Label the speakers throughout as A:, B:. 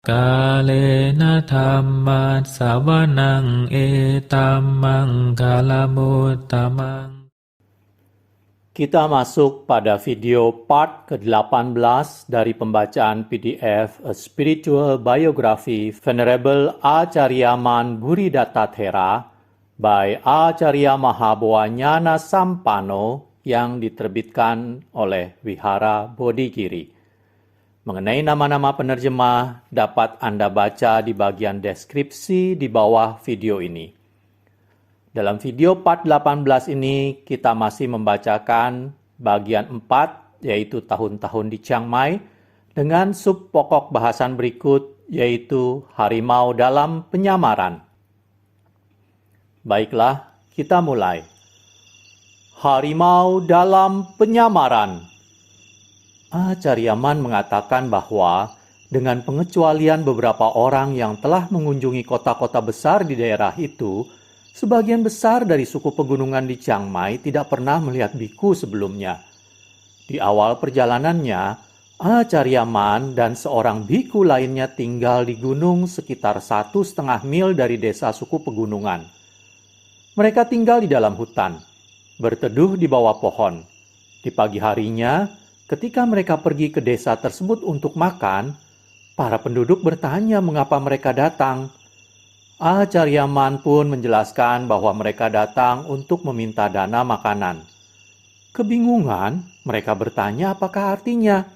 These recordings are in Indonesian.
A: Kalena dhammat sawanang etamang kalamuttamang.
B: Kita masuk pada video part ke-18 dari pembacaan PDF A Spiritual Biography Venerable Acharyaman Buridatta Thera by Acharya Mahabowanyana Sampano yang diterbitkan oleh Wihara Bodhigiri. Mengenai nama-nama penerjemah dapat Anda baca di bagian deskripsi di bawah video ini. Dalam video part 18 ini, kita masih membacakan bagian 4, yaitu tahun-tahun di Chiang Mai, dengan sub pokok bahasan berikut, yaitu harimau dalam penyamaran. Baiklah, kita mulai. Harimau dalam penyamaran. Acharyaman mengatakan bahwa dengan pengecualian beberapa orang yang telah mengunjungi kota-kota besar di daerah itu, sebagian besar dari suku pegunungan di Chiang Mai tidak pernah melihat biku sebelumnya. Di awal perjalanannya, Acharyaman dan seorang biku lainnya tinggal di gunung sekitar 1,5 mil dari desa suku pegunungan. Mereka tinggal di dalam hutan, berteduh di bawah pohon. Di pagi harinya, ketika mereka pergi ke desa tersebut untuk makan, para penduduk bertanya mengapa mereka datang. Acharyaman pun menjelaskan bahwa mereka datang untuk meminta dana makanan. Kebingungan, mereka bertanya apakah artinya.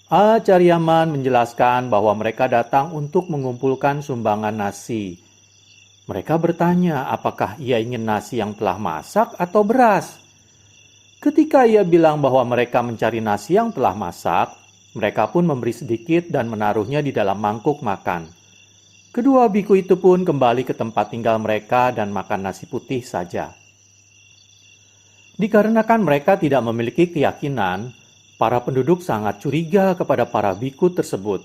B: Acharyaman menjelaskan bahwa mereka datang untuk mengumpulkan sumbangan nasi. Mereka bertanya apakah ia ingin nasi yang telah masak atau beras. Ketika ia bilang bahwa mereka mencari nasi yang telah masak, mereka pun memberi sedikit dan menaruhnya di dalam mangkuk makan. Kedua biku itu pun kembali ke tempat tinggal mereka dan makan nasi putih saja. Dikarenakan mereka tidak memiliki keyakinan, para penduduk sangat curiga kepada para biku tersebut.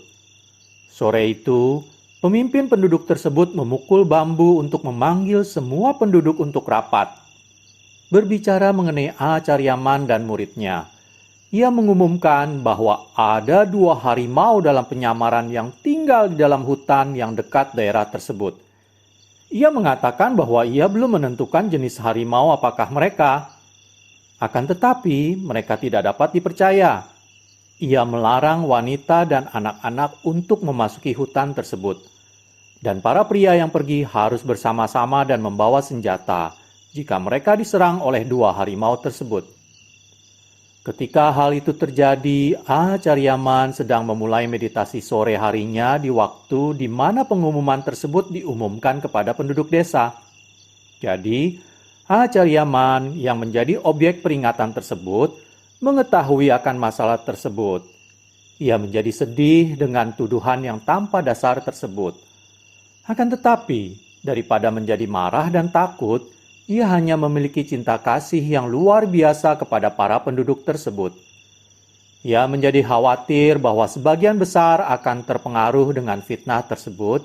B: Sore itu, pemimpin penduduk tersebut memukul bambu untuk memanggil semua penduduk untuk rapat. Berbicara mengenai Acharyaman dan muridnya, ia mengumumkan bahwa ada 2 harimau dalam penyamaran yang tinggal di dalam hutan yang dekat daerah tersebut. Ia mengatakan bahwa ia belum menentukan jenis harimau apakah mereka. Akan tetapi, mereka tidak dapat dipercaya. Ia melarang wanita dan anak-anak untuk memasuki hutan tersebut. Dan para pria yang pergi harus bersama-sama dan membawa senjata jika mereka diserang oleh 2 harimau tersebut. Ketika hal itu terjadi, Acharyaman sedang memulai meditasi sore harinya di waktu di mana pengumuman tersebut diumumkan kepada penduduk desa. Jadi, Acharyaman yang menjadi objek peringatan tersebut mengetahui akan masalah tersebut. Ia menjadi sedih dengan tuduhan yang tanpa dasar tersebut. Akan tetapi, daripada menjadi marah dan takut, ia hanya memiliki cinta kasih yang luar biasa kepada para penduduk tersebut. Ia menjadi khawatir bahwa sebagian besar akan terpengaruh dengan fitnah tersebut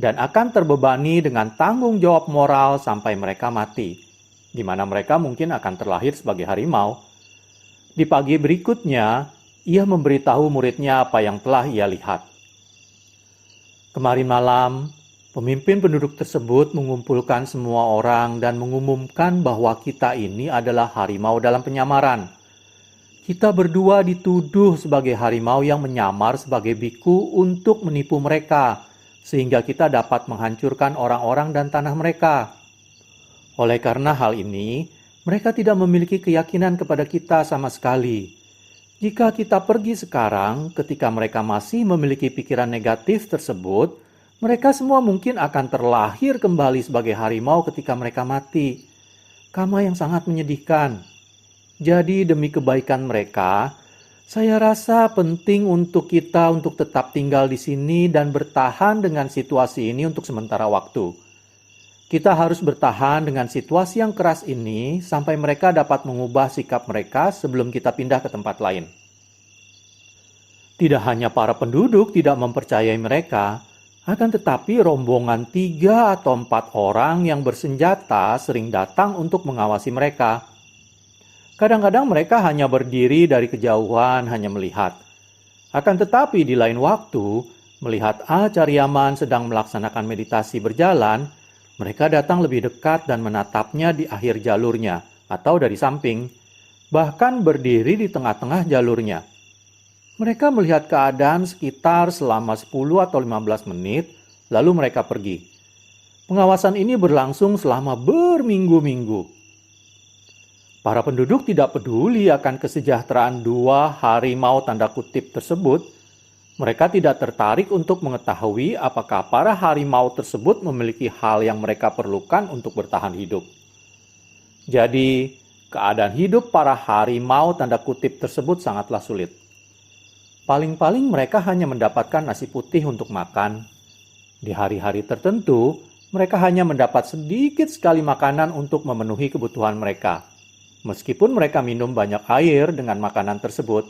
B: dan akan terbebani dengan tanggung jawab moral sampai mereka mati, di mana mereka mungkin akan terlahir sebagai harimau. Di pagi berikutnya, ia memberitahu muridnya apa yang telah ia lihat. Kemarin malam, pemimpin penduduk tersebut mengumpulkan semua orang dan mengumumkan bahwa kita ini adalah harimau dalam penyamaran. Kita berdua dituduh sebagai harimau yang menyamar sebagai biku untuk menipu mereka, sehingga kita dapat menghancurkan orang-orang dan tanah mereka. Oleh karena hal ini, mereka tidak memiliki keyakinan kepada kita sama sekali. Jika kita pergi sekarang, ketika mereka masih memiliki pikiran negatif tersebut, mereka semua mungkin akan terlahir kembali sebagai harimau ketika mereka mati. Karma yang sangat menyedihkan. Jadi demi kebaikan mereka, saya rasa penting untuk kita untuk tetap tinggal di sini dan bertahan dengan situasi ini untuk sementara waktu. Kita harus bertahan dengan situasi yang keras ini sampai mereka dapat mengubah sikap mereka sebelum kita pindah ke tempat lain. Tidak hanya para penduduk tidak mempercayai mereka, akan tetapi rombongan 3 atau 4 orang yang bersenjata sering datang untuk mengawasi mereka. Kadang-kadang mereka hanya berdiri dari kejauhan hanya melihat. Akan tetapi di lain waktu, Melihat Acaryaman sedang melaksanakan meditasi berjalan, mereka datang lebih dekat dan menatapnya di akhir jalurnya atau dari samping, bahkan berdiri di tengah-tengah jalurnya. Mereka melihat keadaan sekitar selama 10 atau 15 menit, lalu mereka pergi. Pengawasan ini berlangsung selama berminggu-minggu. Para penduduk tidak peduli akan kesejahteraan dua harimau tanda kutip tersebut. Mereka tidak tertarik untuk mengetahui apakah para harimau tersebut memiliki hal yang mereka perlukan untuk bertahan hidup. Jadi, keadaan hidup para harimau tanda kutip tersebut sangatlah sulit. Paling-paling mereka hanya mendapatkan nasi putih untuk makan. Di hari-hari tertentu, mereka hanya mendapat sedikit sekali makanan untuk memenuhi kebutuhan mereka, meskipun mereka minum banyak air dengan makanan tersebut.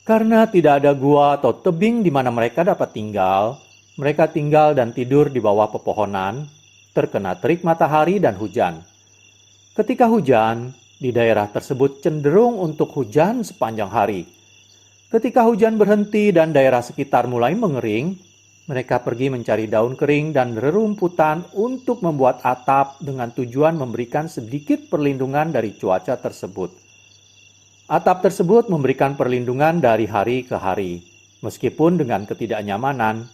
B: Karena tidak ada gua atau tebing di mana mereka dapat tinggal, mereka tinggal dan tidur di bawah pepohonan, terkena terik matahari dan hujan. Ketika hujan, di daerah tersebut cenderung untuk hujan sepanjang hari. Ketika hujan berhenti dan daerah sekitar mulai mengering, mereka pergi mencari daun kering dan rerumputan untuk membuat atap dengan tujuan memberikan sedikit perlindungan dari cuaca tersebut. Atap tersebut memberikan perlindungan dari hari ke hari, meskipun dengan ketidaknyamanan.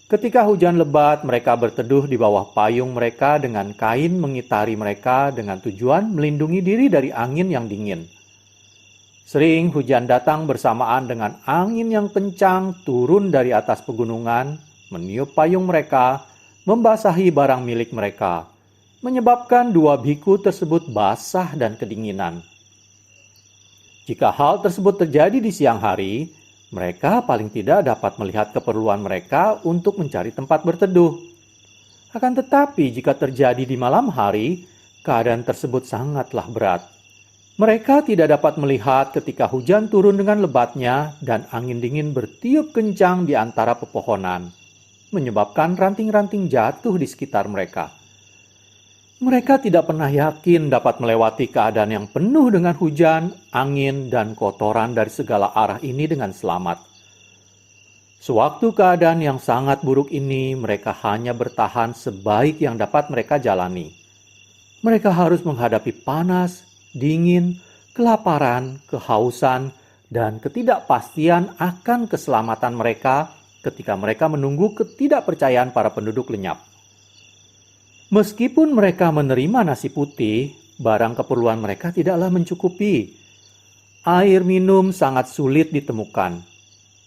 B: Ketika hujan lebat, mereka berteduh di bawah payung mereka dengan kain mengitari mereka dengan tujuan melindungi diri dari angin yang dingin. Sering hujan datang bersamaan dengan angin yang kencang turun dari atas pegunungan, meniup payung mereka, membasahi barang milik mereka, menyebabkan dua biku tersebut basah dan kedinginan. Jika hal tersebut terjadi di siang hari, mereka paling tidak dapat melihat keperluan mereka untuk mencari tempat berteduh. Akan tetapi jika terjadi di malam hari, keadaan tersebut sangatlah berat. Mereka tidak dapat melihat ketika hujan turun dengan lebatnya dan angin dingin bertiup kencang di antara pepohonan, menyebabkan ranting-ranting jatuh di sekitar mereka. Mereka tidak pernah yakin dapat melewati keadaan yang penuh dengan hujan, angin, dan kotoran dari segala arah ini dengan selamat. Sewaktu keadaan yang sangat buruk ini, mereka hanya bertahan sebaik yang dapat mereka jalani. Mereka harus menghadapi panas, dingin, kelaparan, kehausan, dan ketidakpastian akan keselamatan mereka ketika mereka menunggu ketidakpercayaan para penduduk lenyap. Meskipun mereka menerima nasi putih, barang keperluan mereka tidaklah mencukupi. Air minum sangat sulit ditemukan.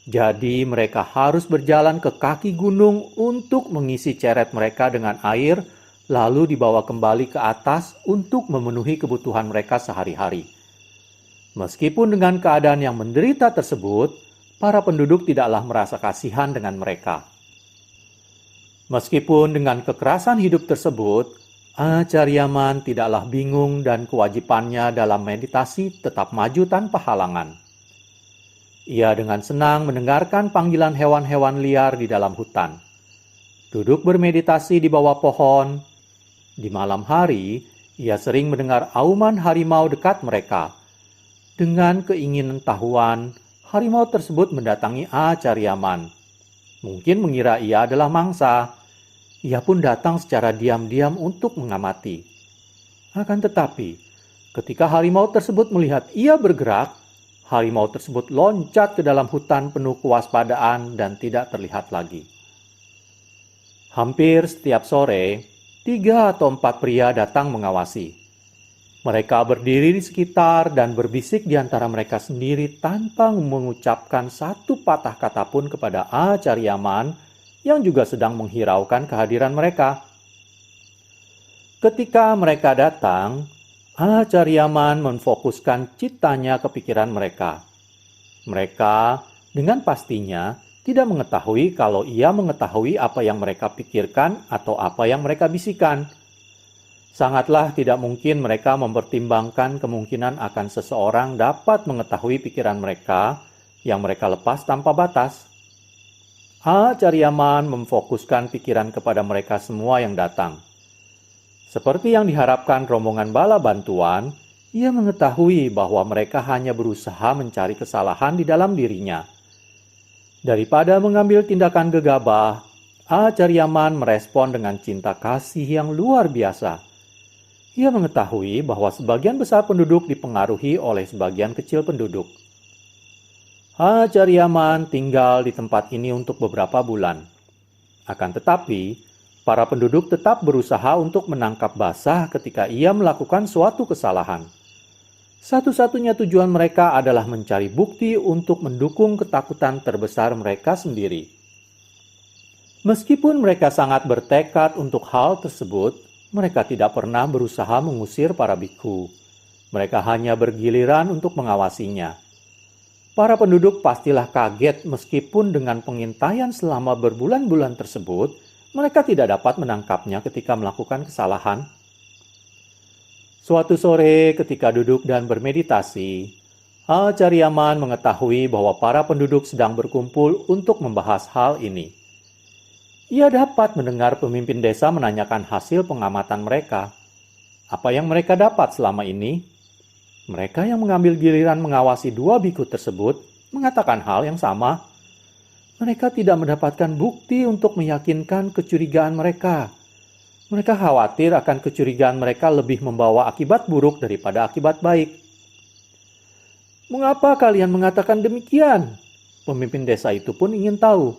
B: Jadi mereka harus berjalan ke kaki gunung untuk mengisi ceret mereka dengan air, lalu dibawa kembali ke atas untuk memenuhi kebutuhan mereka sehari-hari. Meskipun dengan keadaan yang menderita tersebut, para penduduk tidaklah merasa kasihan dengan mereka. Meskipun dengan kekerasan hidup tersebut, Acaryaman tidaklah bingung dan kewajibannya dalam meditasi tetap maju tanpa halangan. Ia dengan senang mendengarkan panggilan hewan-hewan liar di dalam hutan. Duduk bermeditasi di bawah pohon. Di malam hari, ia sering mendengar auman harimau dekat mereka. Dengan keinginan tahuan, harimau tersebut mendatangi Acaryaman. Mungkin mengira ia adalah mangsa. Ia pun datang secara diam-diam untuk mengamati. Akan tetapi, ketika harimau tersebut melihat ia bergerak, harimau tersebut loncat ke dalam hutan penuh kewaspadaan dan tidak terlihat lagi. Hampir setiap sore, 3 atau 4 pria datang mengawasi. Mereka berdiri di sekitar dan berbisik di antara mereka sendiri tanpa mengucapkan satu patah kata pun kepada Acaryaman yang juga sedang menghiraukan kehadiran mereka. Ketika mereka datang, Acaryaman memfokuskan citanya ke pikiran mereka. Mereka dengan pastinya tidak mengetahui kalau ia mengetahui apa yang mereka pikirkan atau apa yang mereka bisikan. Sangatlah tidak mungkin mereka mempertimbangkan kemungkinan akan seseorang dapat mengetahui pikiran mereka yang mereka lepas tanpa batas. Acaryaman memfokuskan pikiran kepada mereka semua yang datang. Seperti yang diharapkan rombongan bala bantuan, ia mengetahui bahwa mereka hanya berusaha mencari kesalahan di dalam dirinya. Daripada mengambil tindakan gegabah, Acharyaman merespon dengan cinta kasih yang luar biasa. Ia mengetahui bahwa sebagian besar penduduk dipengaruhi oleh sebagian kecil penduduk. Acharyaman tinggal di tempat ini untuk beberapa bulan. Akan tetapi, para penduduk tetap berusaha untuk menangkap basah ketika ia melakukan suatu kesalahan. Satu-satunya tujuan mereka adalah mencari bukti untuk mendukung ketakutan terbesar mereka sendiri. Meskipun mereka sangat bertekad untuk hal tersebut, mereka tidak pernah berusaha mengusir para bikhu. Mereka hanya bergiliran untuk mengawasinya. Para penduduk pastilah kaget meskipun dengan pengintaian selama berbulan-bulan tersebut, mereka tidak dapat menangkapnya ketika melakukan kesalahan. Suatu sore ketika duduk dan bermeditasi, Acharyaman mengetahui bahwa para penduduk sedang berkumpul untuk membahas hal ini. Ia dapat mendengar pemimpin desa menanyakan hasil pengamatan mereka. Apa yang mereka dapat selama ini? Mereka yang mengambil giliran mengawasi 2 bikhu tersebut mengatakan hal yang sama. Mereka tidak mendapatkan bukti untuk meyakinkan kecurigaan mereka. Mereka khawatir akan kecurigaan mereka lebih membawa akibat buruk daripada akibat baik. Mengapa kalian mengatakan demikian? Pemimpin desa itu pun ingin tahu.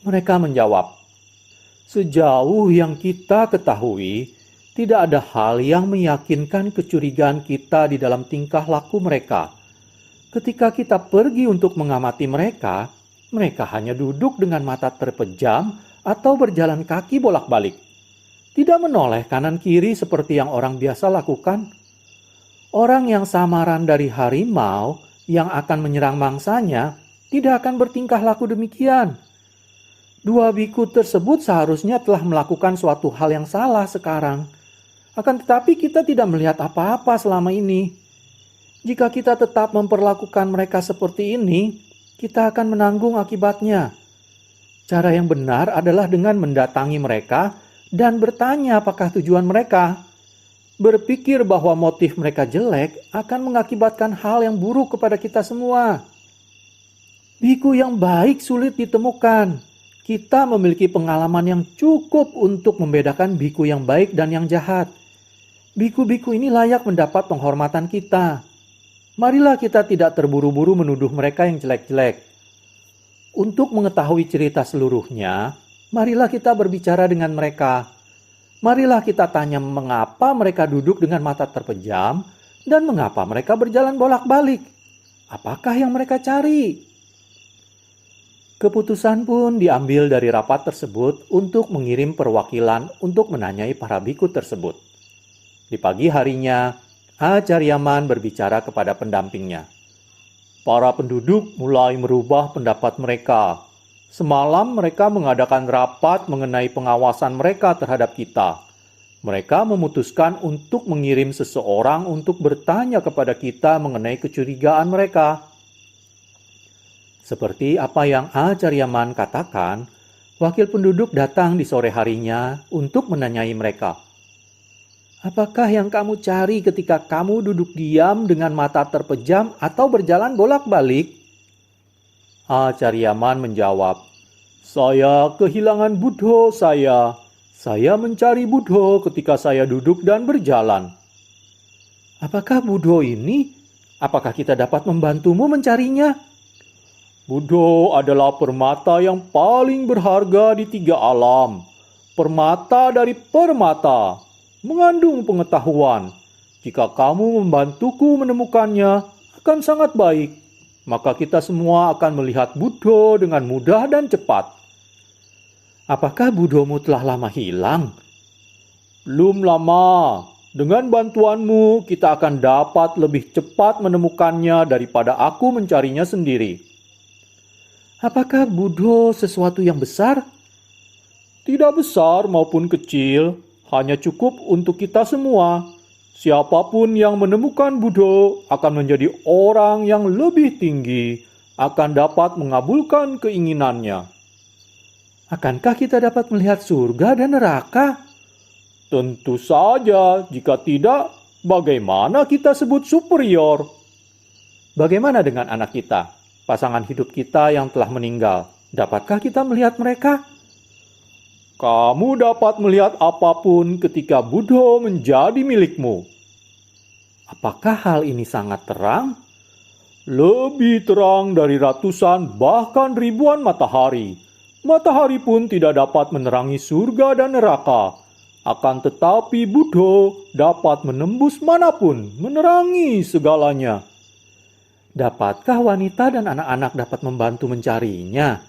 B: Mereka menjawab, sejauh yang kita ketahui, tidak ada hal yang meyakinkan kecurigaan kita di dalam tingkah laku mereka. Ketika kita pergi untuk mengamati mereka, mereka hanya duduk dengan mata terpejam atau berjalan kaki bolak-balik. Tidak menoleh kanan kiri seperti yang orang biasa lakukan. Orang yang samaran dari harimau yang akan menyerang mangsanya tidak akan bertingkah laku demikian. 2 bikhu tersebut seharusnya telah melakukan suatu hal yang salah sekarang. Akan tetapi kita tidak melihat apa-apa selama ini. Jika kita tetap memperlakukan mereka seperti ini, kita akan menanggung akibatnya. Cara yang benar adalah dengan mendatangi mereka dan bertanya apakah tujuan mereka. Berpikir bahwa motif mereka jelek akan mengakibatkan hal yang buruk kepada kita semua. Bikhu yang baik sulit ditemukan. Kita memiliki pengalaman yang cukup untuk membedakan bikhu yang baik dan yang jahat. Bikhu-bikhu ini layak mendapat penghormatan kita. Marilah kita tidak terburu-buru menuduh mereka yang jelek-jelek. Untuk mengetahui cerita seluruhnya, marilah kita berbicara dengan mereka. Marilah kita tanya mengapa mereka duduk dengan mata terpejam dan mengapa mereka berjalan bolak-balik. Apakah yang mereka cari? Keputusan pun diambil dari rapat tersebut untuk mengirim perwakilan untuk menanyai para bikhu tersebut. Di pagi harinya, Acharyaman berbicara kepada pendampingnya. Para penduduk mulai merubah pendapat mereka. Semalam mereka mengadakan rapat mengenai pengawasan mereka terhadap kita. Mereka memutuskan untuk mengirim seseorang untuk bertanya kepada kita mengenai kecurigaan mereka. Seperti apa yang Acharyaman katakan, wakil penduduk datang di sore harinya untuk menanyai mereka. Apakah yang kamu cari ketika kamu duduk diam dengan mata terpejam atau berjalan bolak-balik? Acharyaman menjawab, saya kehilangan Buddha saya. Saya mencari Buddha ketika saya duduk dan berjalan. Apakah Buddha ini? Apakah kita dapat membantumu mencarinya? Buddha adalah permata yang paling berharga di 3 alam. Permata dari permata, mengandung pengetahuan. Jika kamu membantuku menemukannya, akan sangat baik. Maka kita semua akan melihat Buddha dengan mudah dan cepat. Apakah Buddhamu telah lama hilang? Belum lama. Dengan bantuanmu, kita akan dapat lebih cepat menemukannya daripada aku mencarinya sendiri. Apakah Buddha sesuatu yang besar? Tidak besar maupun kecil, hanya cukup untuk kita semua. Siapapun yang menemukan Buddha akan menjadi orang yang lebih tinggi, akan dapat mengabulkan keinginannya. Akankah kita dapat melihat surga dan neraka? Tentu saja, jika tidak, bagaimana kita sebut superior? Bagaimana dengan anak kita? pasangan hidup kita yang telah meninggal. Dapatkah kita melihat mereka? Kamu dapat melihat apapun ketika Buddha menjadi milikmu. Apakah hal ini sangat terang? Lebih terang dari ratusan bahkan ribuan matahari. Matahari pun tidak dapat menerangi surga dan neraka. Akan tetapi Buddha dapat menembus manapun, menerangi segalanya. Dapatkah wanita dan anak-anak dapat membantu mencarinya?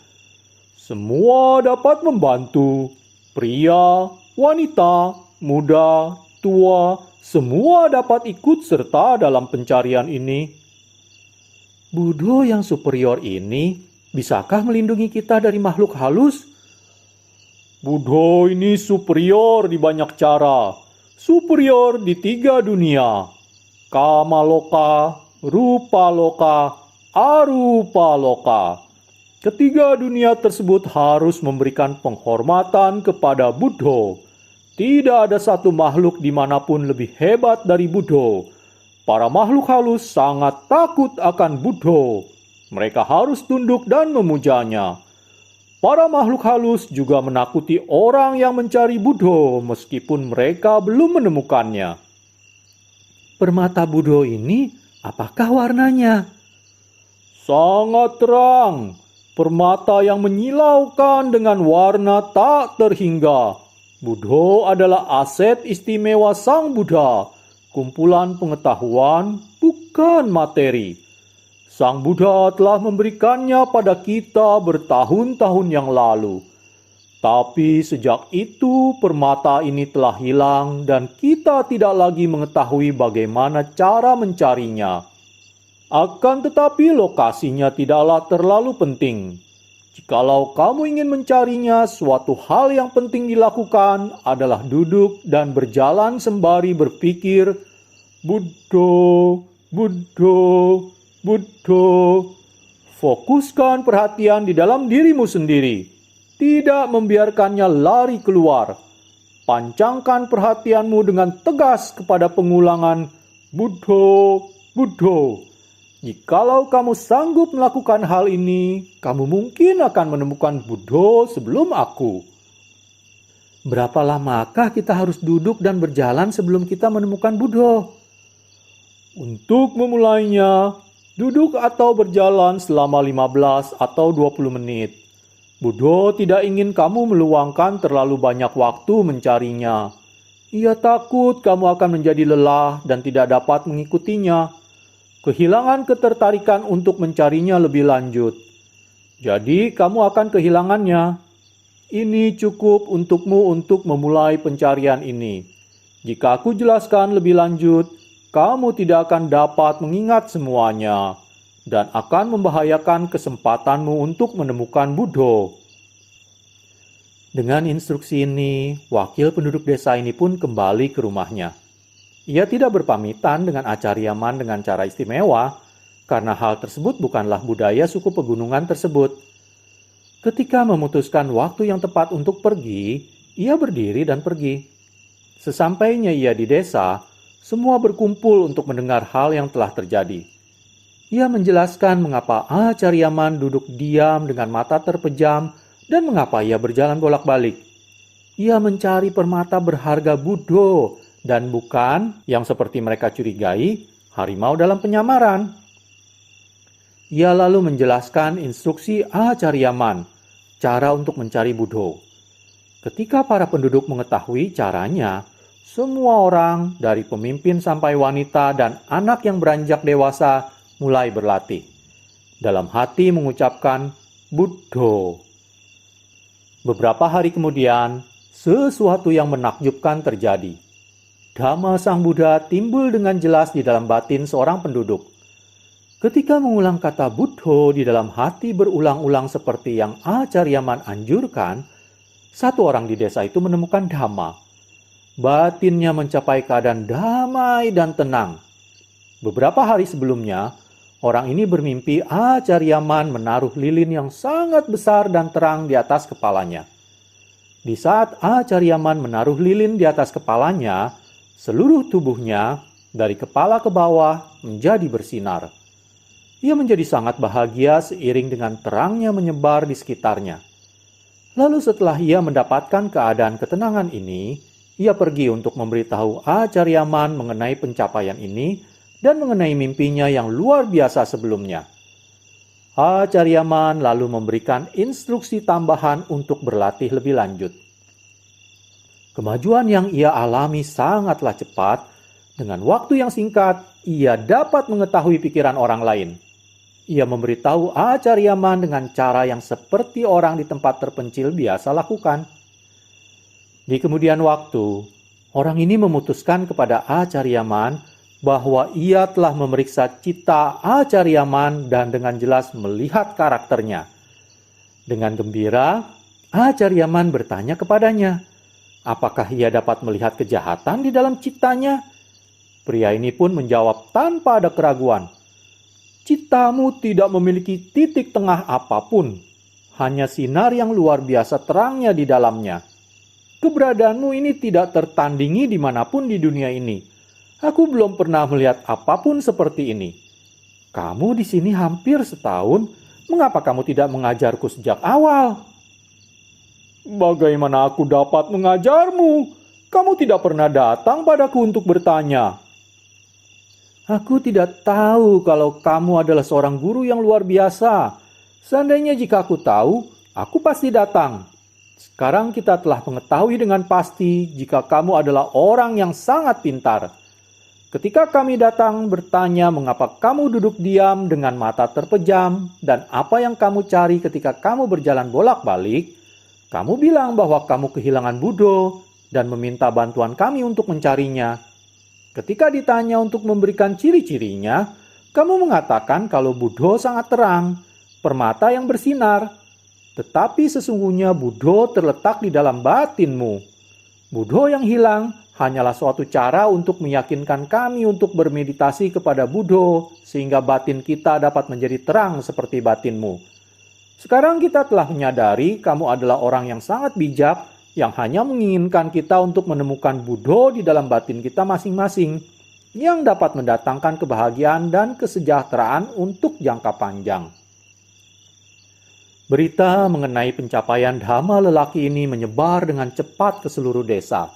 B: Semua dapat membantu. Pria, wanita, muda, tua, semua dapat ikut serta dalam pencarian ini. Buddha yang superior ini, bisakah melindungi kita dari makhluk halus? Buddha ini superior di banyak cara. Superior di 3 dunia. Kamaloka, Rupaloka, Arupaloka. Ketiga dunia tersebut harus memberikan penghormatan kepada Buddha. Tidak ada satu makhluk dimanapun lebih hebat dari Buddha. Para makhluk halus sangat takut akan Buddha. Mereka harus tunduk dan memujanya. Para makhluk halus juga menakuti orang yang mencari Buddha meskipun mereka belum menemukannya. Permata Buddha ini, apakah warnanya? Sangat terang. Permata yang menyilaukan dengan warna tak terhingga. Buddha adalah aset istimewa Sang Buddha. Kumpulan pengetahuan, bukan materi. Sang Buddha telah memberikannya pada kita bertahun-tahun yang lalu. Tapi sejak itu permata ini telah hilang dan kita tidak lagi mengetahui bagaimana cara mencarinya. Akan tetapi lokasinya tidaklah terlalu penting. Jikalau kamu ingin mencarinya, suatu hal yang penting dilakukan adalah duduk dan berjalan sembari berpikir, Buddha, Buddha, Buddha. Fokuskan perhatian di dalam dirimu sendiri. Tidak membiarkannya lari keluar. Pancangkan perhatianmu dengan tegas kepada pengulangan Buddha, Buddha. Jikalau kamu sanggup melakukan hal ini, kamu mungkin akan menemukan Buddha sebelum aku. Berapa lamakah kita harus duduk dan berjalan sebelum kita menemukan Buddha? Untuk memulainya, duduk atau berjalan selama 15 atau 20 menit. Buddha tidak ingin kamu meluangkan terlalu banyak waktu mencarinya. Ia takut kamu akan menjadi lelah dan tidak dapat mengikutinya. Kehilangan ketertarikan untuk mencarinya lebih lanjut. Jadi kamu akan kehilangannya. Ini cukup untukmu untuk memulai pencarian ini. Jika aku jelaskan lebih lanjut, kamu tidak akan dapat mengingat semuanya dan akan membahayakan kesempatanmu untuk menemukan Buddha. Dengan instruksi ini, wakil penduduk desa ini pun kembali ke rumahnya. Ia tidak berpamitan dengan Acariaman dengan cara istimewa, karena hal tersebut bukanlah budaya suku pegunungan tersebut. Ketika memutuskan waktu yang tepat untuk pergi, ia berdiri dan pergi. Sesampainya ia di desa, semua berkumpul untuk mendengar hal yang telah terjadi. Ia menjelaskan mengapa Acariaman duduk diam dengan mata terpejam dan mengapa ia berjalan bolak-balik. Ia mencari permata berharga Buddha dan bukan yang seperti mereka curigai, harimau dalam penyamaran. Ia lalu menjelaskan instruksi Acariaman, cara untuk mencari Buddha. Ketika para penduduk mengetahui caranya, semua orang dari pemimpin sampai wanita dan anak yang beranjak dewasa mulai berlatih. Dalam hati mengucapkan Buddha. Beberapa hari kemudian, sesuatu yang menakjubkan terjadi. Dhamma Sang Buddha timbul dengan jelas di dalam batin seorang penduduk. Ketika mengulang kata Buddha di dalam hati berulang-ulang seperti yang Acariaman anjurkan, satu orang di desa itu menemukan Dhamma. Batinnya mencapai keadaan damai dan tenang. Beberapa hari sebelumnya, orang ini bermimpi Acariaman menaruh lilin yang sangat besar dan terang di atas kepalanya. Di saat Acariaman menaruh lilin di atas kepalanya, seluruh tubuhnya dari kepala ke bawah menjadi bersinar. Ia menjadi sangat bahagia seiring dengan terangnya menyebar di sekitarnya. Lalu setelah ia mendapatkan keadaan ketenangan ini, ia pergi untuk memberitahu Acaryaman mengenai pencapaian ini dan mengenai mimpinya yang luar biasa sebelumnya. Acaryaman lalu memberikan instruksi tambahan untuk berlatih lebih lanjut. Kemajuan yang ia alami sangatlah cepat. Dengan waktu yang singkat, ia dapat mengetahui pikiran orang lain. Ia memberitahu Acaryaman dengan cara yang seperti orang di tempat terpencil biasa lakukan. Di kemudian waktu, orang ini memutuskan kepada Acaryaman bahwa ia telah memeriksa cita Acaryaman dan dengan jelas melihat karakternya. Dengan gembira, Acaryaman bertanya kepadanya, apakah ia dapat melihat kejahatan di dalam citanya? Pria ini pun menjawab tanpa ada keraguan, citamu tidak memiliki titik tengah apapun, hanya sinar yang luar biasa terangnya di dalamnya. Keberadaanmu ini tidak tertandingi dimanapun di dunia ini. Aku belum pernah melihat apapun seperti ini. Kamu di sini hampir setahun, mengapa kamu tidak mengajarku sejak awal? Bagaimana aku dapat mengajarmu? Kamu tidak pernah datang padaku untuk bertanya. Aku tidak tahu kalau kamu adalah seorang guru yang luar biasa. Seandainya jika aku tahu, aku pasti datang. Sekarang kita telah mengetahui dengan pasti jika kamu adalah orang yang sangat pintar. Ketika kami datang bertanya mengapa kamu duduk diam dengan mata terpejam dan apa yang kamu cari ketika kamu berjalan bolak-balik, kamu bilang bahwa kamu kehilangan Buddho dan meminta bantuan kami untuk mencarinya. Ketika ditanya untuk memberikan ciri-cirinya, kamu mengatakan kalau Buddho sangat terang, permata yang bersinar. Tetapi sesungguhnya Buddho terletak di dalam batinmu. Buddho yang hilang hanyalah suatu cara untuk meyakinkan kami untuk bermeditasi kepada Buddho sehingga batin kita dapat menjadi terang seperti batinmu. Sekarang kita telah menyadari kamu adalah orang yang sangat bijak yang hanya menginginkan kita untuk menemukan Buddho di dalam batin kita masing-masing yang dapat mendatangkan kebahagiaan dan kesejahteraan untuk jangka panjang. Berita mengenai pencapaian dhamma lelaki ini menyebar dengan cepat ke seluruh desa,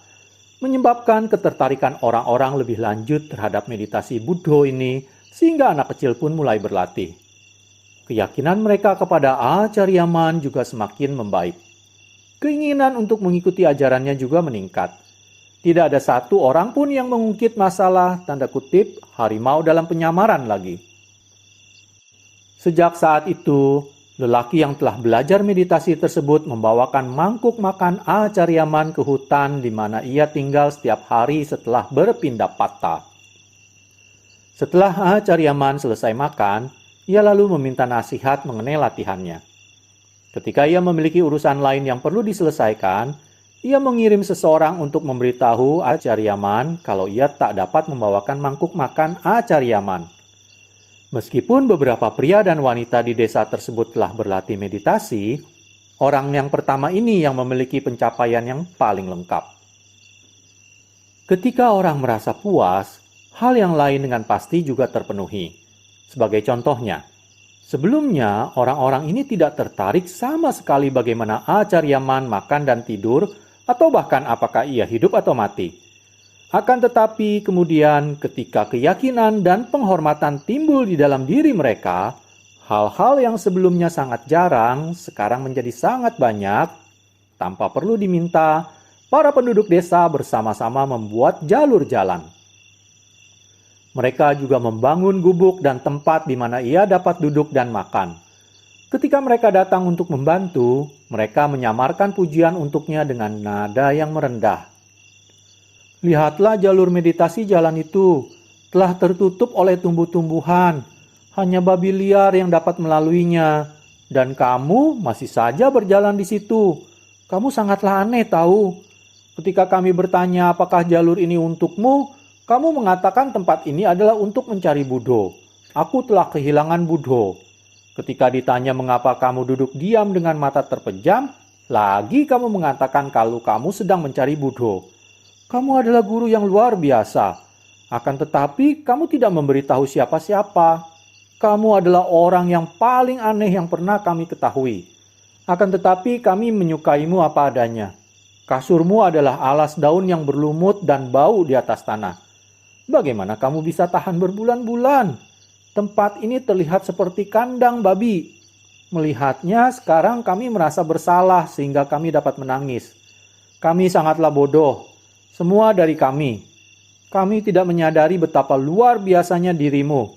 B: menyebabkan ketertarikan orang-orang lebih lanjut terhadap meditasi Buddho ini sehingga anak kecil pun mulai berlatih. Keyakinan mereka kepada Acaryaman juga semakin membaik. Keinginan untuk mengikuti ajarannya juga meningkat. Tidak ada satu orang pun yang mengungkit masalah, tanda kutip, harimau dalam penyamaran lagi. Sejak saat itu, lelaki yang telah belajar meditasi tersebut membawakan mangkuk makan Acaryaman ke hutan di mana ia tinggal setiap hari setelah berpindah patah. Setelah Acaryaman selesai makan, ia lalu meminta nasihat mengenai latihannya. Ketika ia memiliki urusan lain yang perlu diselesaikan, ia mengirim seseorang untuk memberitahu Acaryaman kalau ia tak dapat membawakan mangkuk makan Acaryaman. Meskipun beberapa pria dan wanita di desa tersebut telah berlatih meditasi, orang yang pertama ini yang memiliki pencapaian yang paling lengkap. Ketika orang merasa puas, hal yang lain dengan pasti juga terpenuhi. Sebagai contohnya, sebelumnya orang-orang ini tidak tertarik sama sekali bagaimana Acaryaman makan dan tidur, atau bahkan apakah ia hidup atau mati. Akan tetapi kemudian ketika keyakinan dan penghormatan timbul di dalam diri mereka, hal-hal yang sebelumnya sangat jarang sekarang menjadi sangat banyak. Tanpa perlu diminta, para penduduk desa bersama-sama membuat jalur jalan. Mereka juga membangun gubuk dan tempat di mana ia dapat duduk dan makan. Ketika mereka datang untuk membantu, mereka menyamarkan pujian untuknya dengan nada yang merendah. Lihatlah jalur meditasi jalan itu, telah tertutup oleh tumbuh-tumbuhan. Hanya babi liar yang dapat melaluinya. Dan kamu masih saja berjalan di situ. Kamu sangatlah aneh tahu. Ketika kami bertanya apakah jalur ini untukmu, kamu mengatakan tempat ini adalah untuk mencari Buddho. Aku telah kehilangan Buddho. Ketika ditanya mengapa kamu duduk diam dengan mata terpejam, lagi kamu mengatakan kalau kamu sedang mencari Buddho. Kamu adalah guru yang luar biasa. Akan tetapi kamu tidak memberitahu siapa-siapa. Kamu adalah orang yang paling aneh yang pernah kami ketahui. Akan tetapi kami menyukaimu apa adanya. Kasurmu adalah alas daun yang berlumut dan bau di atas tanah. Bagaimana kamu bisa tahan berbulan-bulan? Tempat ini terlihat seperti kandang babi. Melihatnya sekarang kami merasa bersalah sehingga kami dapat menangis. Kami sangatlah bodoh. Semua dari kami. Kami tidak menyadari betapa luar biasanya dirimu.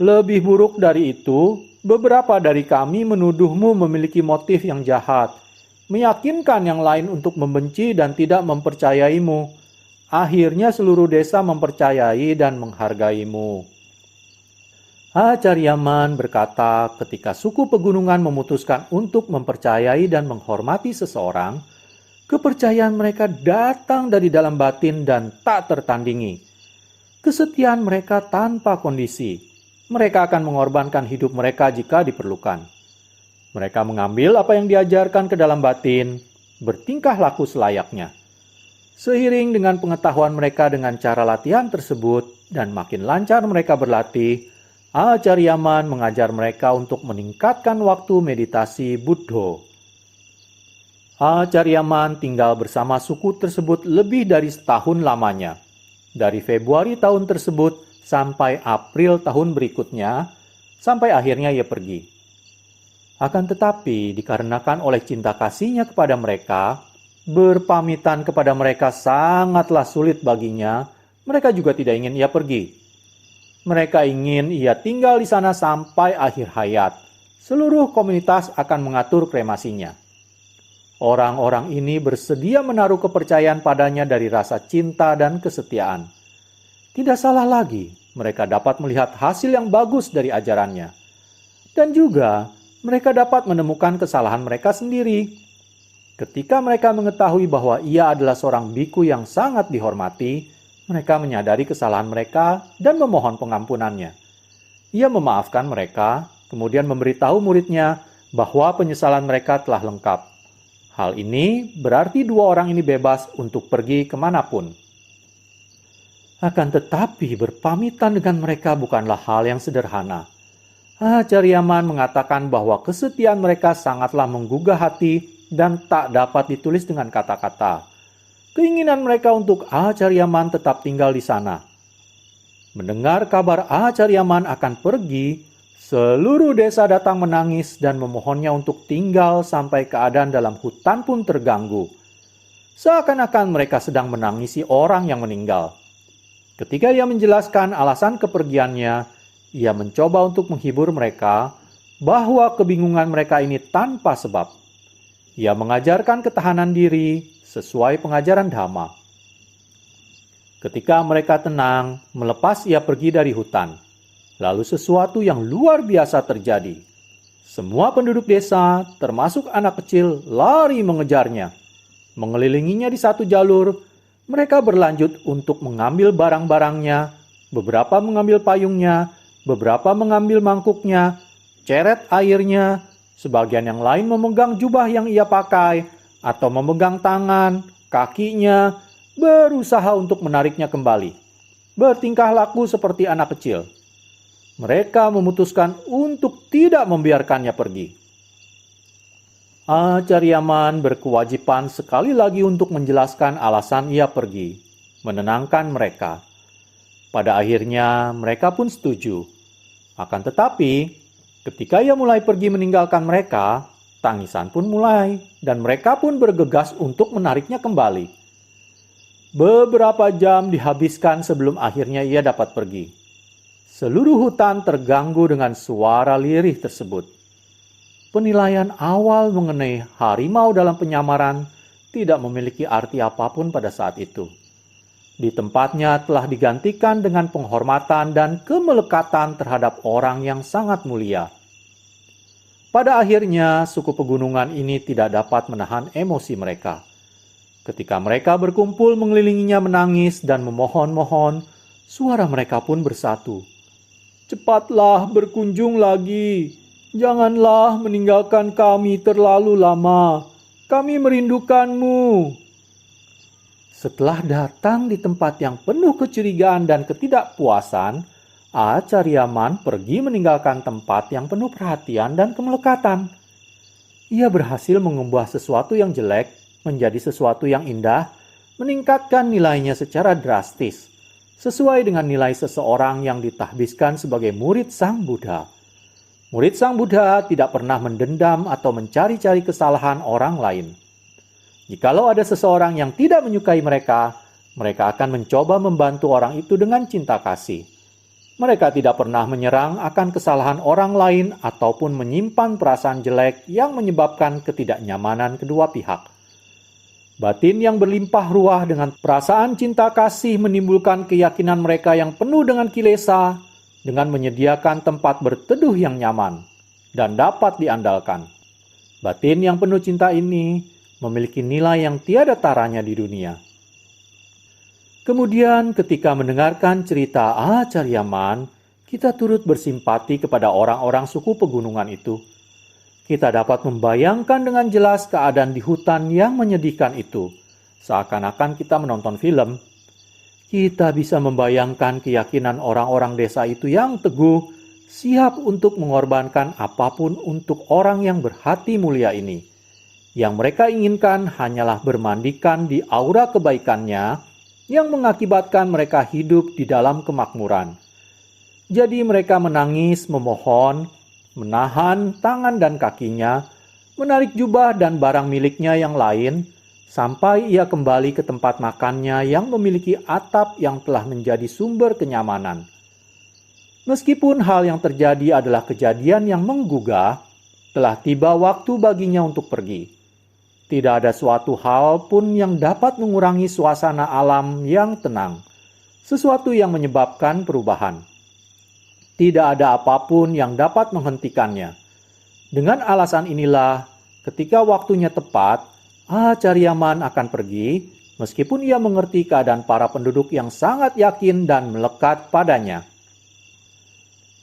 B: Lebih buruk dari itu, beberapa dari kami menuduhmu memiliki motif yang jahat, meyakinkan yang lain untuk membenci dan tidak mempercayaimu. Akhirnya seluruh desa mempercayai dan menghargaimu. Acaryaman berkata, ketika suku pegunungan memutuskan untuk mempercayai dan menghormati seseorang, kepercayaan mereka datang dari dalam batin dan tak tertandingi. Kesetiaan mereka tanpa kondisi. Mereka akan mengorbankan hidup mereka jika diperlukan. Mereka mengambil apa yang diajarkan ke dalam batin, bertingkah laku selayaknya. Seiring dengan pengetahuan mereka dengan cara latihan tersebut dan makin lancar mereka berlatih, Acaryaman mengajar mereka untuk meningkatkan waktu meditasi Buddha. Acaryaman tinggal bersama suku tersebut lebih dari setahun lamanya. Dari Februari tahun tersebut sampai April tahun berikutnya, sampai akhirnya ia pergi. Akan tetapi, dikarenakan oleh cinta kasihnya kepada mereka, berpamitan kepada mereka sangatlah sulit baginya, mereka juga tidak ingin ia pergi. Mereka ingin ia tinggal di sana sampai akhir hayat. Seluruh komunitas akan mengatur kremasinya. Orang-orang ini bersedia menaruh kepercayaan padanya dari rasa cinta dan kesetiaan. Tidak salah lagi, mereka dapat melihat hasil yang bagus dari ajarannya. Dan juga, mereka dapat menemukan kesalahan mereka sendiri. Ketika mereka mengetahui bahwa ia adalah seorang biku yang sangat dihormati, mereka menyadari kesalahan mereka dan memohon pengampunannya. Ia memaafkan mereka, kemudian memberitahu muridnya bahwa penyesalan mereka telah lengkap. Hal ini berarti dua orang ini bebas untuk pergi kemanapun. Akan tetapi berpamitan dengan mereka bukanlah hal yang sederhana. Acaryaman mengatakan bahwa kesetiaan mereka sangatlah menggugah hati dan tak dapat ditulis dengan kata-kata. Keinginan mereka untuk Acaryaman tetap tinggal di sana. Mendengar kabar Acaryaman akan pergi, seluruh desa datang menangis dan memohonnya untuk tinggal sampai keadaan dalam hutan pun terganggu. Seakan-akan mereka sedang menangisi orang yang meninggal. Ketika ia menjelaskan alasan kepergiannya, ia mencoba untuk menghibur mereka bahwa kebingungan mereka ini tanpa sebab. Ia mengajarkan ketahanan diri sesuai pengajaran Dhamma. Ketika mereka tenang, melepas ia pergi dari hutan. Lalu sesuatu yang luar biasa terjadi. Semua penduduk desa, termasuk anak kecil, lari mengejarnya. Mengelilinginya di satu jalur, mereka berlanjut untuk mengambil barang-barangnya, beberapa mengambil payungnya, beberapa mengambil mangkuknya, ceret airnya, sebagian yang lain memegang jubah yang ia pakai, atau memegang tangan, kakinya, berusaha untuk menariknya kembali. Bertingkah laku seperti anak kecil. Mereka memutuskan untuk tidak membiarkannya pergi. Acaryaman berkewajiban sekali lagi untuk menjelaskan alasan ia pergi, menenangkan mereka. Pada akhirnya mereka pun setuju. Akan tetapi, ketika ia mulai pergi meninggalkan mereka, tangisan pun mulai, dan mereka pun bergegas untuk menariknya kembali. Beberapa jam dihabiskan sebelum akhirnya ia dapat pergi. Seluruh hutan terganggu dengan suara lirih tersebut. Penilaian awal mengenai harimau dalam penyamaran tidak memiliki arti apapun pada saat itu. Di tempatnya telah digantikan dengan penghormatan dan kemelekatan terhadap orang yang sangat mulia. Pada akhirnya, suku pegunungan ini tidak dapat menahan emosi mereka. Ketika mereka berkumpul mengelilinginya menangis dan memohon-mohon, suara mereka pun bersatu. "Cepatlah berkunjung lagi. Janganlah meninggalkan kami terlalu lama. Kami merindukanmu." Setelah datang di tempat yang penuh kecurigaan dan ketidakpuasan, Acharyaman pergi meninggalkan tempat yang penuh perhatian dan kemelekatan. Ia berhasil mengubah sesuatu yang jelek menjadi sesuatu yang indah, meningkatkan nilainya secara drastis, sesuai dengan nilai seseorang yang ditahbiskan sebagai murid Sang Buddha. Murid Sang Buddha tidak pernah mendendam atau mencari-cari kesalahan orang lain. Jikalau ada seseorang yang tidak menyukai mereka, mereka akan mencoba membantu orang itu dengan cinta kasih. Mereka tidak pernah menyerang akan kesalahan orang lain ataupun menyimpan perasaan jelek yang menyebabkan ketidaknyamanan kedua pihak. Batin yang berlimpah ruah dengan perasaan cinta kasih menimbulkan keyakinan mereka yang penuh dengan kilesa, dengan menyediakan tempat berteduh yang nyaman dan dapat diandalkan. Batin yang penuh cinta ini memiliki nilai yang tiada taranya di dunia. Kemudian ketika mendengarkan cerita Acharyaman, kita turut bersimpati kepada orang-orang suku pegunungan itu. Kita dapat membayangkan dengan jelas keadaan di hutan yang menyedihkan itu, seakan-akan kita menonton film. Kita bisa membayangkan keyakinan orang-orang desa itu yang teguh, siap untuk mengorbankan apapun untuk orang yang berhati mulia ini. Yang mereka inginkan hanyalah bermandikan di aura kebaikannya, yang mengakibatkan mereka hidup di dalam kemakmuran. Jadi mereka menangis, memohon, menahan tangan dan kakinya, menarik jubah dan barang miliknya yang lain, sampai ia kembali ke tempat makannya yang memiliki atap yang telah menjadi sumber kenyamanan. Meskipun hal yang terjadi adalah kejadian yang menggugah, telah tiba waktu baginya untuk pergi. Tidak ada suatu hal pun yang dapat mengurangi suasana alam yang tenang, sesuatu yang menyebabkan perubahan. Tidak ada apapun yang dapat menghentikannya. Dengan alasan inilah, ketika waktunya tepat, Acharyaman akan pergi, meskipun ia mengerti keadaan para penduduk yang sangat yakin dan melekat padanya.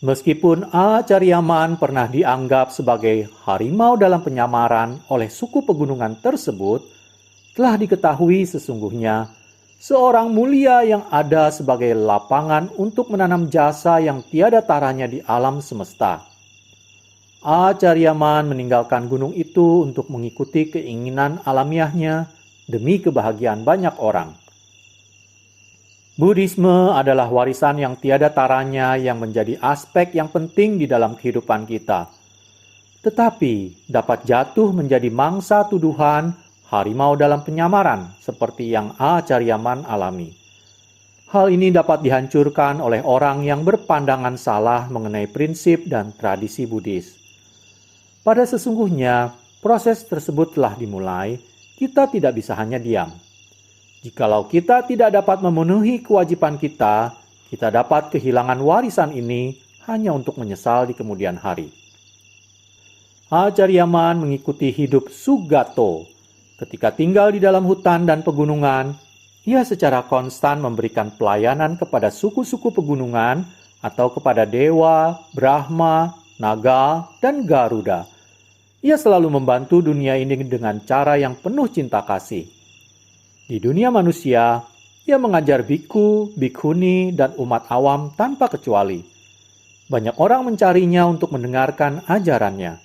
B: Meskipun Acharyaman pernah dianggap sebagai harimau dalam penyamaran oleh suku pegunungan tersebut, telah diketahui sesungguhnya seorang mulia yang ada sebagai lapangan untuk menanam jasa yang tiada taranya di alam semesta. Acharyaman meninggalkan gunung itu untuk mengikuti keinginan alamiahnya demi kebahagiaan banyak orang. Buddhisme adalah warisan yang tiada taranya yang menjadi aspek yang penting di dalam kehidupan kita. Tetapi dapat jatuh menjadi mangsa tuduhan harimau dalam penyamaran seperti yang Acharyaman alami. Hal ini dapat dihancurkan oleh orang yang berpandangan salah mengenai prinsip dan tradisi Buddhis. Pada sesungguhnya, proses tersebut telah dimulai, kita tidak bisa hanya diam. Jikalau kita tidak dapat memenuhi kewajiban kita, kita dapat kehilangan warisan ini hanya untuk menyesal di kemudian hari. Acharyaman mengikuti hidup Sugato. Ketika tinggal di dalam hutan dan pegunungan, ia secara konstan memberikan pelayanan kepada suku-suku pegunungan atau kepada dewa, Brahma, naga, dan Garuda. Ia selalu membantu dunia ini dengan cara yang penuh cinta kasih. Di dunia manusia, ia mengajar biku, bikhuni, dan umat awam tanpa kecuali. Banyak orang mencarinya untuk mendengarkan ajarannya.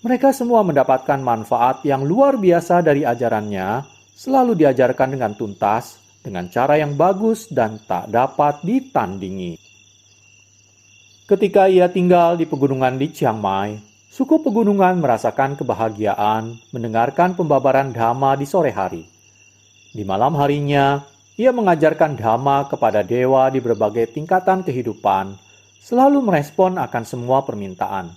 B: Mereka semua mendapatkan manfaat yang luar biasa dari ajarannya, selalu diajarkan dengan tuntas, dengan cara yang bagus dan tak dapat ditandingi. Ketika ia tinggal di pegunungan di Chiang Mai, suku pegunungan merasakan kebahagiaan mendengarkan pembabaran Dhamma di sore hari. Di malam harinya, ia mengajarkan Dhamma kepada dewa di berbagai tingkatan kehidupan, selalu merespon akan semua permintaan.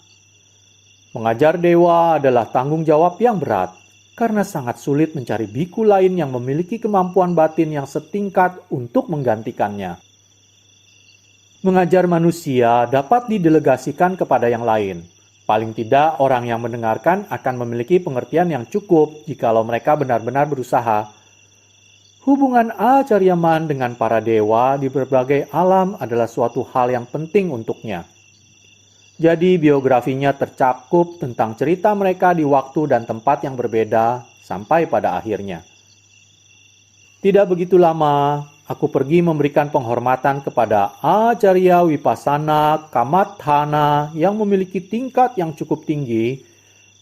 B: Mengajar dewa adalah tanggung jawab yang berat, karena sangat sulit mencari biku lain yang memiliki kemampuan batin yang setingkat untuk menggantikannya. Mengajar manusia dapat didelegasikan kepada yang lain. Paling tidak, orang yang mendengarkan akan memiliki pengertian yang cukup jikalau mereka benar-benar berusaha. Hubungan Acharyaman dengan para dewa di berbagai alam adalah suatu hal yang penting untuknya. Jadi biografinya tercakup tentang cerita mereka di waktu dan tempat yang berbeda sampai pada akhirnya. Tidak begitu lama, aku pergi memberikan penghormatan kepada Acarya Vipassana Kamathana yang memiliki tingkat yang cukup tinggi,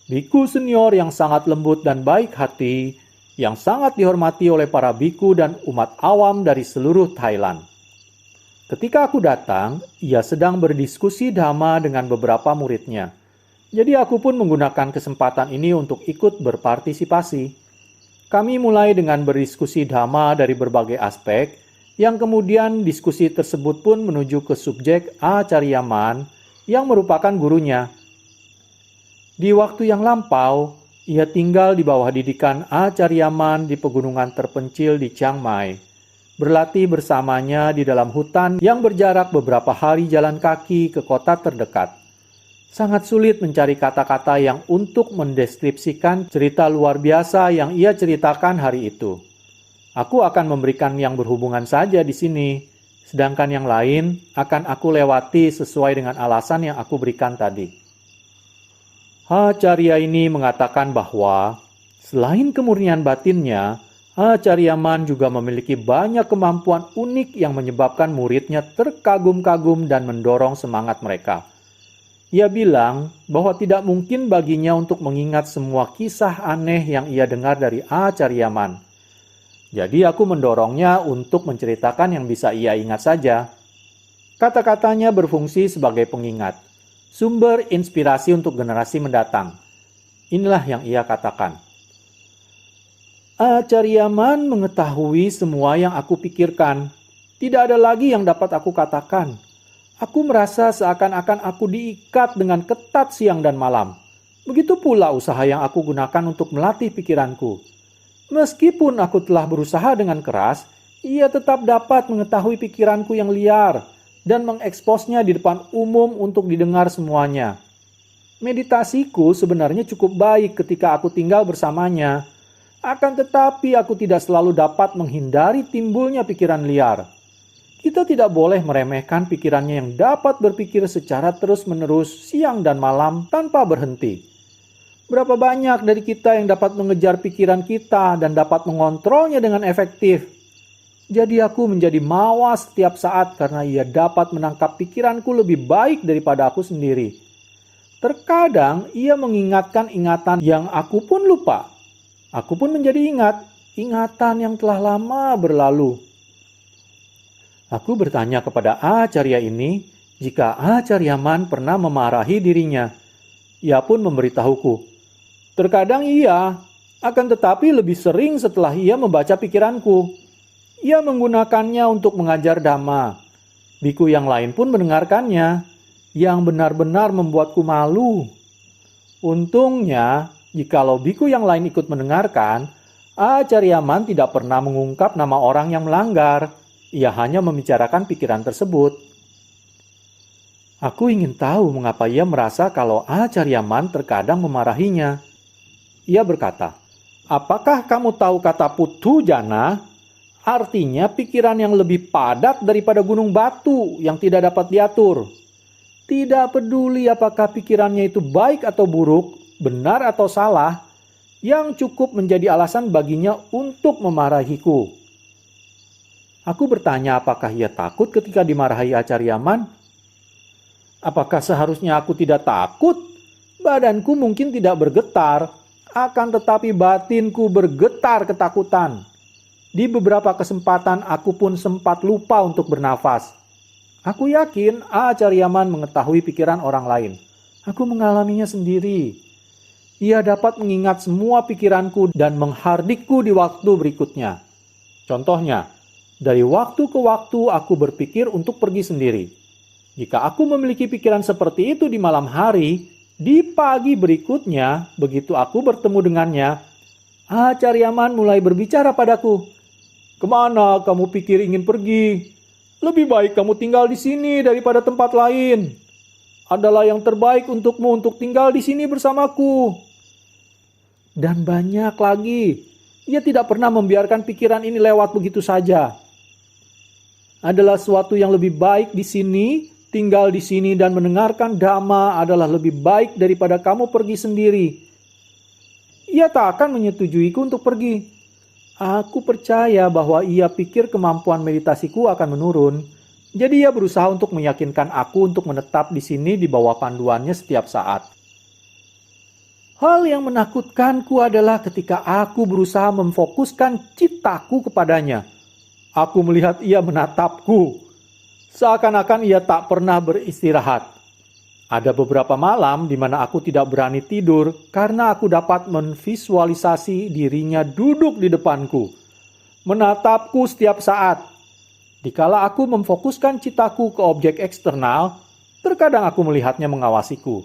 B: biku senior yang sangat lembut dan baik hati, yang sangat dihormati oleh para biku dan umat awam dari seluruh Thailand. Ketika aku datang, ia sedang berdiskusi dhamma dengan beberapa muridnya. Jadi aku pun menggunakan kesempatan ini untuk ikut berpartisipasi. Kami mulai dengan berdiskusi dhamma dari berbagai aspek, yang kemudian diskusi tersebut pun menuju ke subjek Acaryaman yang merupakan gurunya. Di waktu yang lampau, ia tinggal di bawah didikan Acaryaman di pegunungan terpencil di Chiang Mai, berlatih bersamanya di dalam hutan yang berjarak beberapa hari jalan kaki ke kota terdekat. Sangat sulit mencari kata-kata yang untuk mendeskripsikan cerita luar biasa yang ia ceritakan hari itu. Aku akan memberikan yang berhubungan saja di sini, sedangkan yang lain akan aku lewati sesuai dengan alasan yang aku berikan tadi. Acarya ini mengatakan bahwa selain kemurnian batinnya, Acaryaman juga memiliki banyak kemampuan unik yang menyebabkan muridnya terkagum-kagum dan mendorong semangat mereka. Ia bilang bahwa tidak mungkin baginya untuk mengingat semua kisah aneh yang ia dengar dari Acaryaman. Jadi aku mendorongnya untuk menceritakan yang bisa ia ingat saja. Kata-katanya berfungsi sebagai pengingat, sumber inspirasi untuk generasi mendatang. Inilah yang ia katakan. Acaryaman mengetahui semua yang aku pikirkan. Tidak ada lagi yang dapat aku katakan. Aku merasa seakan-akan aku diikat dengan ketat siang dan malam. Begitu pula usaha yang aku gunakan untuk melatih pikiranku. Meskipun aku telah berusaha dengan keras, ia tetap dapat mengetahui pikiranku yang liar dan mengeksposnya di depan umum untuk didengar semuanya. Meditasiku sebenarnya cukup baik ketika aku tinggal bersamanya. Akan tetapi aku tidak selalu dapat menghindari timbulnya pikiran liar. Kita tidak boleh meremehkan pikirannya yang dapat berpikir secara terus-menerus siang dan malam tanpa berhenti. Berapa banyak dari kita yang dapat mengejar pikiran kita dan dapat mengontrolnya dengan efektif. Jadi aku menjadi mawas setiap saat karena ia dapat menangkap pikiranku lebih baik daripada aku sendiri. Terkadang ia mengingatkan ingatan yang aku pun lupa. Aku pun menjadi ingat ingatan yang telah lama berlalu. Aku bertanya kepada Acarya ini jika Acaryaman pernah memarahi dirinya. Ia pun memberitahuku. Terkadang iya, akan tetapi lebih sering setelah ia membaca pikiranku. Ia menggunakannya untuk mengajar dhamma. Biku yang lain pun mendengarkannya, yang benar-benar membuatku malu. Untungnya, jikalau biku yang lain ikut mendengarkan, Acaryaman tidak pernah mengungkap nama orang yang melanggar. Ia hanya membicarakan pikiran tersebut. Aku ingin tahu mengapa ia merasa kalau Acaryaman terkadang memarahinya. Ia berkata, apakah kamu tahu kata putu jana? Artinya pikiran yang lebih padat daripada gunung batu yang tidak dapat diatur. Tidak peduli apakah pikirannya itu baik atau buruk, benar atau salah, yang cukup menjadi alasan baginya untuk memarahiku. Aku bertanya apakah ia takut ketika dimarahi Acaryaman. Apakah seharusnya aku tidak takut? Badanku mungkin tidak bergetar, akan tetapi batinku bergetar ketakutan. Di beberapa kesempatan aku pun sempat lupa untuk bernafas. Aku yakin Acaryaman mengetahui pikiran orang lain. Aku mengalaminya sendiri. Ia dapat mengingat semua pikiranku dan menghardikku di waktu berikutnya. Contohnya, dari waktu ke waktu aku berpikir untuk pergi sendiri. Jika aku memiliki pikiran seperti itu di malam hari, di pagi berikutnya, begitu aku bertemu dengannya, Acaryaman mulai berbicara padaku. Kemana kamu pikir ingin pergi? Lebih baik kamu tinggal di sini daripada tempat lain. Adalah yang terbaik untukmu untuk tinggal di sini bersamaku. Dan banyak lagi. Ia tidak pernah membiarkan pikiran ini lewat begitu saja. Adalah suatu yang lebih baik di sini, tinggal di sini dan mendengarkan dhamma adalah lebih baik daripada kamu pergi sendiri. Ia tak akan menyetujuiku untuk pergi. Aku percaya bahwa ia pikir kemampuan meditasiku akan menurun. Jadi ia berusaha untuk meyakinkan aku untuk menetap di sini di bawah panduannya setiap saat. Hal yang menakutkanku adalah ketika aku berusaha memfokuskan citaku kepadanya. Aku melihat ia menatapku. Seakan-akan ia tak pernah beristirahat. Ada beberapa malam di mana aku tidak berani tidur karena aku dapat memvisualisasi dirinya duduk di depanku, menatapku setiap saat. Dikala aku memfokuskan citaku ke objek eksternal, terkadang aku melihatnya mengawasiku.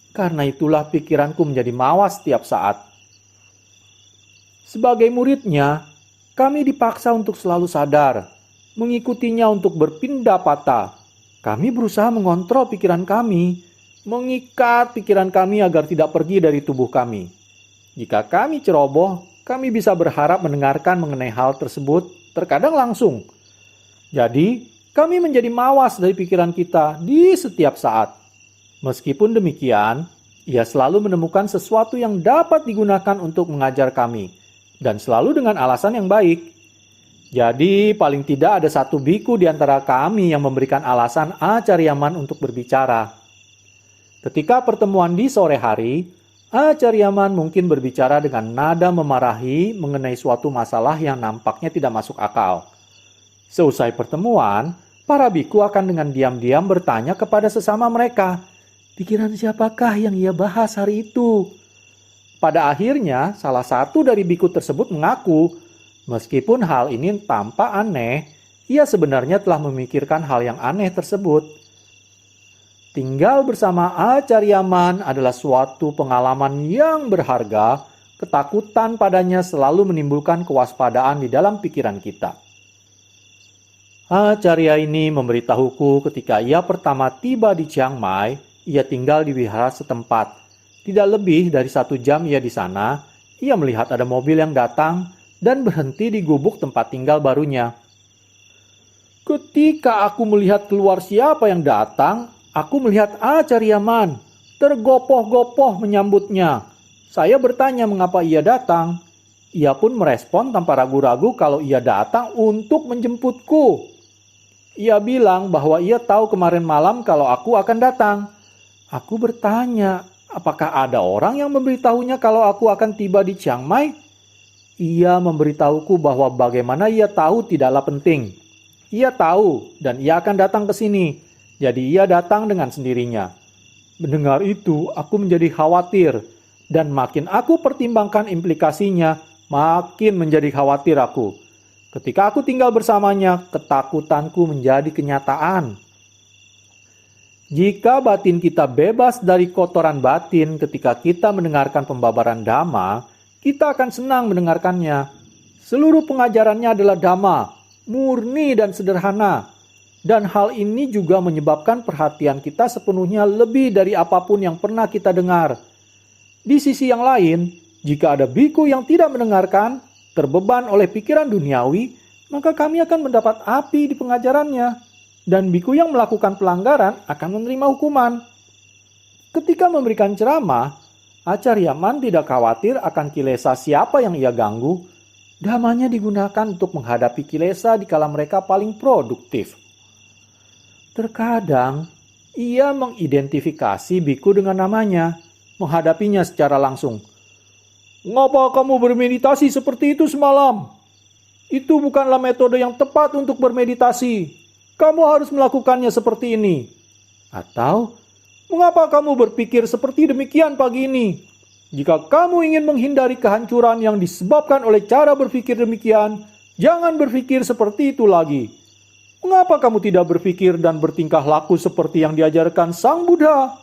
B: Karena itulah pikiranku menjadi mawas setiap saat. Sebagai muridnya, kami dipaksa untuk selalu sadar, mengikutinya untuk berpindah patah. Kami berusaha mengontrol pikiran kami, mengikat pikiran kami agar tidak pergi dari tubuh kami. Jika kami ceroboh, kami bisa berharap mendengarkan mengenai hal tersebut, terkadang langsung. Jadi, kami menjadi mawas dari pikiran kita di setiap saat. Meskipun demikian, ia selalu menemukan sesuatu yang dapat digunakan untuk mengajar kami, dan selalu dengan alasan yang baik. Jadi paling tidak ada satu biku di antara kami yang memberikan alasan Acaryaman untuk berbicara. Ketika pertemuan di sore hari, Acaryaman mungkin berbicara dengan nada memarahi mengenai suatu masalah yang nampaknya tidak masuk akal. Seusai pertemuan, para biku akan dengan diam-diam bertanya kepada sesama mereka, pikiran siapakah yang ia bahas hari itu? Pada akhirnya, salah satu dari biku tersebut mengaku, meskipun hal ini tampak aneh, ia sebenarnya telah memikirkan hal yang aneh tersebut. Tinggal bersama Acaryaman adalah suatu pengalaman yang berharga. Ketakutan padanya selalu menimbulkan kewaspadaan di dalam pikiran kita. Acarya ini memberitahuku ketika ia pertama tiba di Chiang Mai, ia tinggal di wihara setempat. Tidak lebih dari 1 jam ia di sana, ia melihat ada mobil yang datang dan berhenti di gubuk tempat tinggal barunya. Ketika aku melihat keluar siapa yang datang, aku melihat Acaryaman tergopoh-gopoh menyambutnya. Saya bertanya mengapa ia datang. Ia pun merespon tanpa ragu-ragu kalau ia datang untuk menjemputku. Ia bilang bahwa ia tahu kemarin malam kalau aku akan datang. Aku bertanya, apakah ada orang yang memberitahunya kalau aku akan tiba di Chiang Mai? Ia memberitahuku bahwa bagaimana ia tahu tidaklah penting. Ia tahu dan ia akan datang ke sini. Jadi ia datang dengan sendirinya. Mendengar itu, aku menjadi khawatir. Dan makin aku pertimbangkan implikasinya, makin menjadi khawatir aku. Ketika aku tinggal bersamanya, ketakutanku menjadi kenyataan. Jika batin kita bebas dari kotoran batin ketika kita mendengarkan pembabaran Dhamma, kita akan senang mendengarkannya. Seluruh pengajarannya adalah Dhamma, murni dan sederhana. Dan hal ini juga menyebabkan perhatian kita sepenuhnya lebih dari apapun yang pernah kita dengar. Di sisi yang lain, jika ada biku yang tidak mendengarkan, terbeban oleh pikiran duniawi, maka kami akan mendapat api di pengajarannya. Dan biku yang melakukan pelanggaran akan menerima hukuman. Ketika memberikan ceramah, Acaryaman tidak khawatir akan kilesa siapa yang ia ganggu. Dhammanya digunakan untuk menghadapi kilesa di kala mereka paling produktif. Terkadang, ia mengidentifikasi biku dengan namanya, menghadapinya secara langsung. Mengapa kamu bermeditasi seperti itu semalam? Itu bukanlah metode yang tepat untuk bermeditasi. Kamu harus melakukannya seperti ini. Atau, mengapa kamu berpikir seperti demikian pagi ini? Jika kamu ingin menghindari kehancuran yang disebabkan oleh cara berpikir demikian, jangan berpikir seperti itu lagi. Mengapa kamu tidak berpikir dan bertingkah laku seperti yang diajarkan Sang Buddha?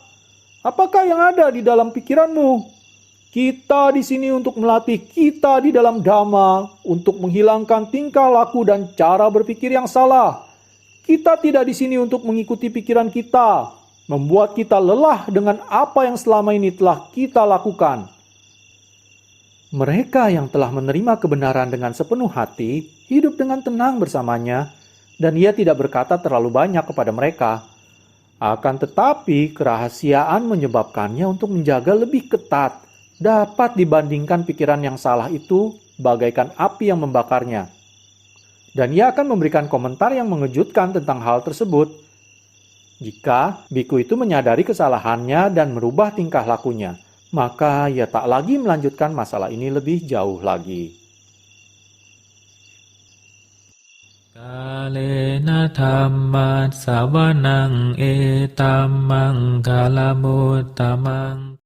B: Apakah yang ada di dalam pikiranmu? Kita di sini untuk melatih kita di dalam Dhamma, untuk menghilangkan tingkah laku dan cara berpikir yang salah. Kita tidak di sini untuk mengikuti pikiran kita, membuat kita lelah dengan apa yang selama ini telah kita lakukan. Mereka yang telah menerima kebenaran dengan sepenuh hati, hidup dengan tenang bersamanya, dan ia tidak berkata terlalu banyak kepada mereka. Akan tetapi, kerahasiaan menyebabkannya untuk menjaga lebih ketat, dapat dibandingkan pikiran yang salah itu bagaikan api yang membakarnya. Dan ia akan memberikan komentar yang mengejutkan tentang hal tersebut. Jika biku itu menyadari kesalahannya dan merubah tingkah lakunya, maka ia tak lagi melanjutkan masalah ini lebih jauh lagi.
A: Kalena dhammat savanang etammang kalamuttamaং